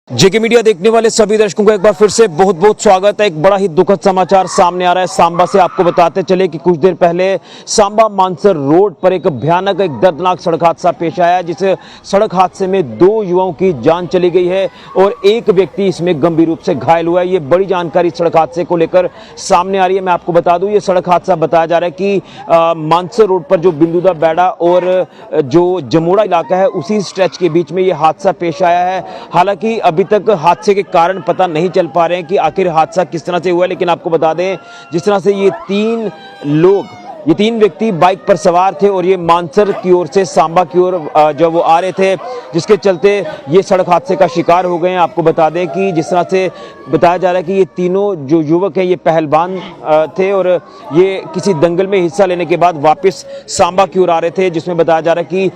जेके media देखने वाले सभी दर्शकों को एक बार फिर से बहुत बहुत स्वागत है। एक बड़ा ही दुखद समाचार सामने आ रहा है सांबा से। आपको बताते चले कि कुछ देर पहले सांबा मानसर रोड पर एक भयानक एक दर्दनाक सड़क हादसा पेश आया, जिस सड़क हादसे में 2 युवाओं की जान चली गई है और एक व्यक्ति इसमें गंभीर रूप से घायल हुआ है। ये बड़ी जानकारी सड़क हादसे को लेकर सामने आ रही है। मैं आपको बता दूं, ये सड़क हादसा बताया जा रहा है कि मानसर रोड पर जो बिंदुदा बेड़ा और जो जमोड़ा इलाका है उसी स्ट्रेच के बीच में ये हादसा पेश आया है। हालांकि अभी तक हादसे के कारण पता नहीं चल पा रहे हैं कि आखिर हादसा किस तरह से हुआ है, लेकिन आपको बता दें जिस तरह से ये तीन व्यक्ति बाइक पर सवार थे और ये मानसर की ओर से सांबा की ओर जब वो आ रहे थे, जिसके चलते ये सड़क हादसे का शिकार हो गए हैं। आपको बता दें कि जिस तरह से बताया जा रहा है कि ये तीनों जो युवक हैं ये पहलवान थे और ये किसी दंगल में हिस्सा लेने के बाद वापस सांबा की ओर आ रहे थे, जिसमें बताया जा रहा है कि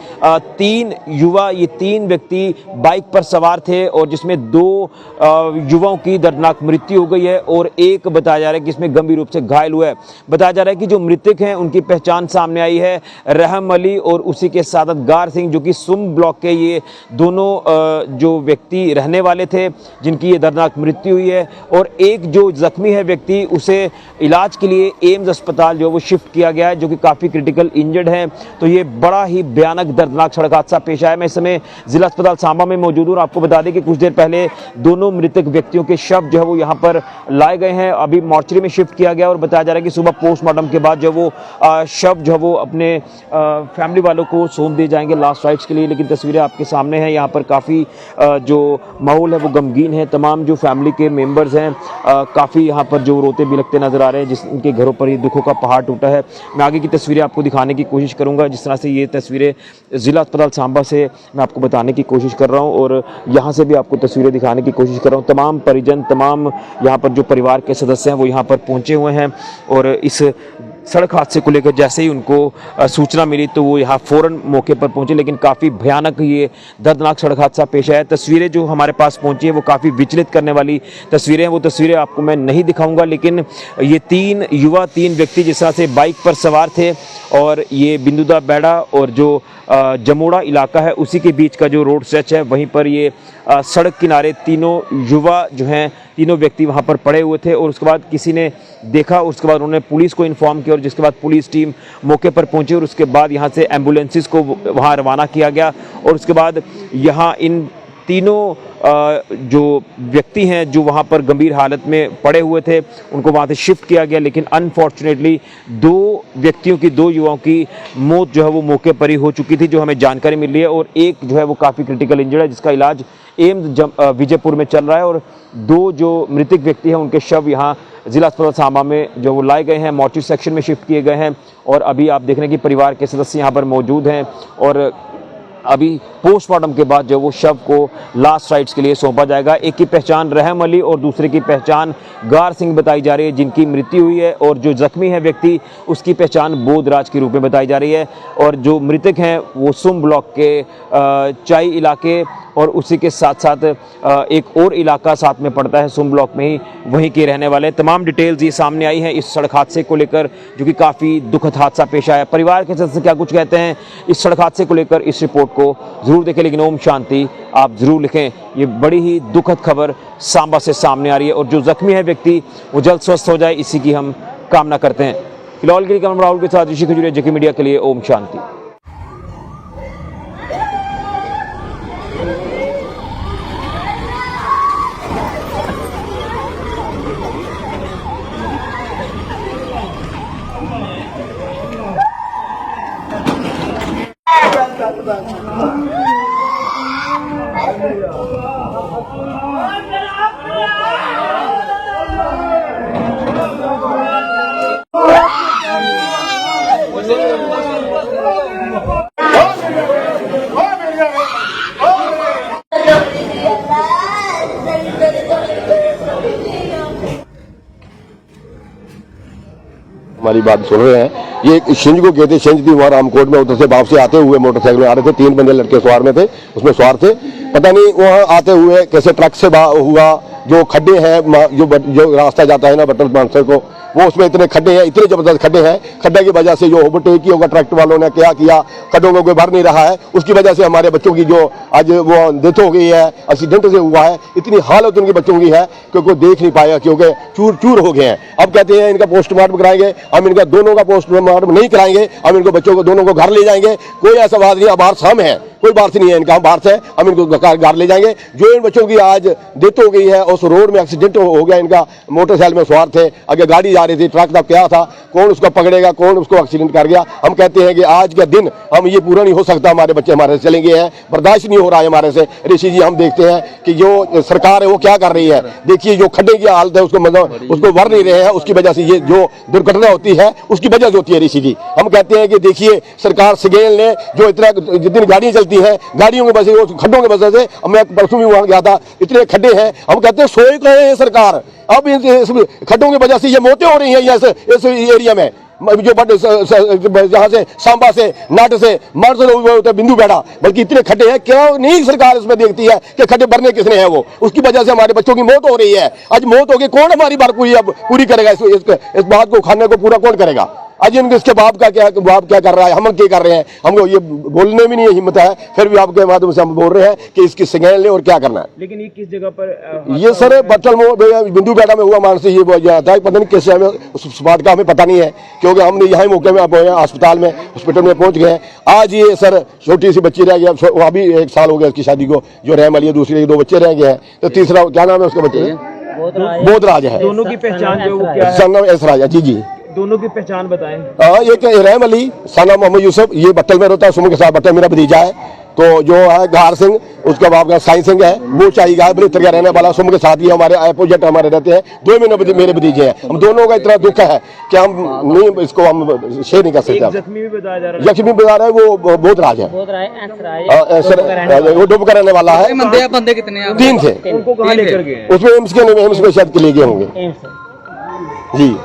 ये तीन व्यक्ति बाइक पर सवार थे और जिसमें 2 युवाओं की दर्दनाक मृत्यु हो गई है और एक बताया जा रहा है कि इसमें गंभीर रूप से घायल हुआ है। बताया जा रहा है कि जो मृतक हैं उनकी पहचान सामने आई है रहम अली और उसी के साथ गार सिंह, जो कि सुम ब्लॉक के ये दोनों जो व्यक्ति रहने वाले थे जिनकी ये दर्दनाक मृत्यु हुई है। और एक जो जख्मी है व्यक्ति, उसे इलाज के लिए एम्स अस्पताल जो वो शिफ्ट किया गया है, जो कि काफ़ी क्रिटिकल इंजर्ड है। तो ये बड़ा ही भयानक दर्दनाक सड़क हादसा पेश आया। मैं इस समय जिला अस्पताल सांबा में मौजूद हूँ और आपको बता दें कि कुछ देर पहले दोनों मृतक व्यक्तियों के शव जो है वो यहाँ पर लाए गए हैं, अभी मॉर्चरी में शिफ्ट किया गया और बताया जा रहा है कि सुबह पोस्टमार्टम के बाद जो वो शव जो है वो अपने फैमिली वालों को सौंप दिए जाएंगे लास्ट राइट्स के लिए। लेकिन तस्वीरें आपके सामने हैं, यहाँ पर काफ़ी जो माहौल है वो गमगीन है। तमाम जो फैमिली के मेंबर्स हैं काफ़ी यहाँ पर जो रोते बिलखते नजर आ रहे हैं, जिनके घरों पर ये दुखों का पहाड़ टूटा है। मैं आगे की तस्वीरें आपको दिखाने की कोशिश करूँगा। जिस तरह से ये तस्वीरें जिला अस्पताल सांबा से मैं आपको बताने की कोशिश कर रहा हूँ और यहाँ से भी आपको तस्वीरें दिखाने की कोशिश कर रहा हूँ। तमाम परिजन, तमाम यहाँ पर जो परिवार के सदस्य हैं वो यहाँ पर पहुँचे हुए हैं और इस सड़क हादसे को लेकर जैसे ही उनको सूचना मिली तो वो यहाँ फौरन मौके पर पहुंचे। लेकिन काफ़ी भयानक ये दर्दनाक सड़क हादसा पेश आया। तस्वीरें जो हमारे पास पहुंची है वो काफ़ी विचलित करने वाली तस्वीरें हैं। वो तस्वीरें आपको मैं नहीं दिखाऊंगा, लेकिन ये 3 व्यक्ति जिस तरह से बाइक पर सवार थे और ये बिंदुदा बेड़ा और जो जमोड़ा इलाका है उसी के बीच का जो रोड स्ट्रेच है, वहीं पर ये सड़क किनारे तीनों व्यक्ति वहां पर पड़े हुए थे। और उसके बाद किसी ने देखा, उसके बाद उन्होंने पुलिस को इन्फॉर्म किया और जिसके बाद पुलिस टीम मौके पर पहुंची और उसके बाद यहां से एम्बुलेंसेस को वहां रवाना किया गया और उसके बाद यहां इन तीनों जो व्यक्ति हैं जो वहां पर गंभीर हालत में पड़े हुए थे उनको वहां से शिफ्ट किया गया। लेकिन अनफॉर्चुनेटली 2 युवाओं की मौत जो है वो मौके पर ही हो चुकी थी, जो हमें जानकारी मिल रही है। और एक जो है वो काफ़ी क्रिटिकल इंजर्ड है, जिसका इलाज एम्स विजयपुर में चल रहा है। और 2 जो मृतक व्यक्ति हैं उनके शव यहाँ जिला अस्पताल सांबा में जो वो लाए गए हैं, मॉर्चरी सेक्शन में शिफ्ट किए गए हैं। और अभी आप देख रहे हैं कि परिवार के सदस्य यहाँ पर मौजूद हैं और अभी पोस्टमार्टम के बाद जो वो शव को लास्ट राइट्स के लिए सौंपा जाएगा। एक की पहचान रहम अली और दूसरे की पहचान गार सिंह बताई जा रही है, जिनकी मृत्यु हुई है। और जो जख्मी है व्यक्ति उसकी पहचान बोधराज के रूप में बताई जा रही है। और जो मृतक हैं वो सुम ब्लॉक के चाई इलाके और उसी के साथ साथ एक और इलाका साथ में पड़ता है सुम ब्लॉक में ही, वहीं के रहने वाले। तमाम डिटेल्स ये सामने आई हैं इस सड़क हादसे को लेकर, जो कि काफ़ी दुखद हादसा पेश आया। परिवार के सदस्य क्या कुछ कहते हैं इस सड़क हादसे को लेकर, इस रिपोर्ट को जरूर देखें। लेकिन ओम शांति आप जरूर लिखें। ये बड़ी ही दुखद खबर सांबा से सामने आ रही है और जो जख्मी है व्यक्ति वो जल्द स्वस्थ हो जाए, इसी की हम कामना करते हैं। फिलहाल के लिए कैमरा राहुल के साथ ऋषि खजूरिया, जेके मीडिया के लिए ओम शांति। हमारी बात सुन रहे हैं। ये शिंज को कहते, शिंज थी वहाँ रामकोट में, उधर से वापसी आते हुए मोटरसाइकिल में आ रहे थे। 3 बंदे लड़के सवार में थे, उसमें सवार थे। पता नहीं वहाँ आते हुए कैसे ट्रक से हुआ, जो खड्डे हैं जो रास्ता जाता है ना बटल मानसर को, वो उसमें इतने खड्डे हैं, इतने जबरदस्त खड्डे हैं, खड्डे की वजह से जो ओवरटेक किया होगा ट्रैक्टर वालों ने, क्या किया, खड्डों में कोई भर नहीं रहा है, उसकी वजह से हमारे बच्चों की जो आज वो डेथ हो गई है, एक्सीडेंट से हुआ है, इतनी हालत उनके बच्चों की है कि कोई देख नहीं पाया, क्योंकि चूर चूर हो गए हैं। अब कहते हैं इनका पोस्टमार्टम कराएंगे, हम इनका दोनों का पोस्टमार्टम नहीं कराएंगे, हम इनको बच्चों को दोनों को घर ले जाएंगे। कोई ऐसा बात नहीं, अब हम है, कोई बात नहीं है इनका, हम बाहर से हम इनको घर ले जाएंगे। जो इन बच्चों की आज डेथ हो गई है, उस रोड में एक्सीडेंट हो गया, इनका मोटरसाइकिल में सवार थे, आगे गाड़ी जा रही थी, ट्रक था, क्या था, कौन उसको पकड़ेगा, कौन उसको एक्सीडेंट कर गया। हम कहते हैं कि आज का दिन हम ये पूरा नहीं हो सकता, हमारे बच्चे हमारे से चले गए हैं, बर्दाश्त नहीं हो रहा है हमारे से। ऋषि जी, हम देखते हैं कि जो सरकार है वो क्या कर रही है, देखिए जो खड्डे की हालत है उसको भर नहीं रहे हैं, उसकी वजह से ये जो दुर्घटना होती है उसकी वजह से होती है। ऋषि जी, हम कहते हैं कि देखिए सरकार सिगेल ने जो इतना जितनी गाड़ियां चलती हैं, गाड़ियों की वजह से, खड्डों की वजह से, मैं परसों भी वहां गया था, इतने खड्डे हैं, हम कहते हैं सोए रहे हैं सरकार। अब इन खड्डों की वजह से ये मौतें हो रही हैं इस एरिया में, जो जहाँ से सांबा से नाट से मर्द होते बिंदु बैठा, बल्कि इतने खड्डे हैं, क्या नहीं सरकार इसमें देखती है कि खड्डे भरने किसने हैं वो, उसकी वजह से हमारे बच्चों की मौत हो रही है। आज मौत होगी, कौन हमारी बात पूरी करेगा, इस बात को खाने को पूरा कौन करेगा। आज इनके इसके बाप क्या कर रहा है, हम क्या कर रहे हैं, हमको ये बोलने में नहीं हिम्मत है, फिर भी आपके माध्यम से हम बोल रहे हैं कि इसकी सिग्नल ले और क्या करना है। लेकिन ये किस जगह पर ये सर बच्चल बिंदु बेटा में हुआ, मानसी ये जाता है, पता नहीं किस समय उस बात का हमें पता नहीं है, क्योंकि हमने यहाँ मौके में अस्पताल में हॉस्पिटल में पहुंच गए। आज ये सर छोटी सी बच्ची रह गई, अभी 1 साल हो गया उसकी शादी को, जो रहम वाली है, दूसरे 2 बच्चे रह गए हैं, तो तीसरा क्या नाम है उसके बच्चे, बोधराज है। दोनों की पहचान जो वो क्या है? सर नाम ऐसराज है। जी जी, दोनों की पहचान बताएं। एक रहम अली सना मोहम्मद यूसुफ, ये बट्टल में रहता है, सुमन के साथ बट्टल मेरा भतीजा है। तो जो है गहार सिंह, उसका बाप का साई सिंह है, वो चाहिए गाय बलित्र का रहने वाला, सुमन के साथ ही हमारे अपोजिट हमारे रहते हैं, 2 महीने मेरे भतीजे हैं। हम दोनों का इतना दुख है कि हम नहीं इसको हम शेयर नहीं कर सकते। जख्मी भी बताया जा रहा है, जख्मी बता रहा है वो बोधराज है, वो डुब का रहने वाला है। बंदे कितने 3 थे, उनको कहाँ लेकर गए हैं? उसमें एम्स में शायद ले गए होंगे जी।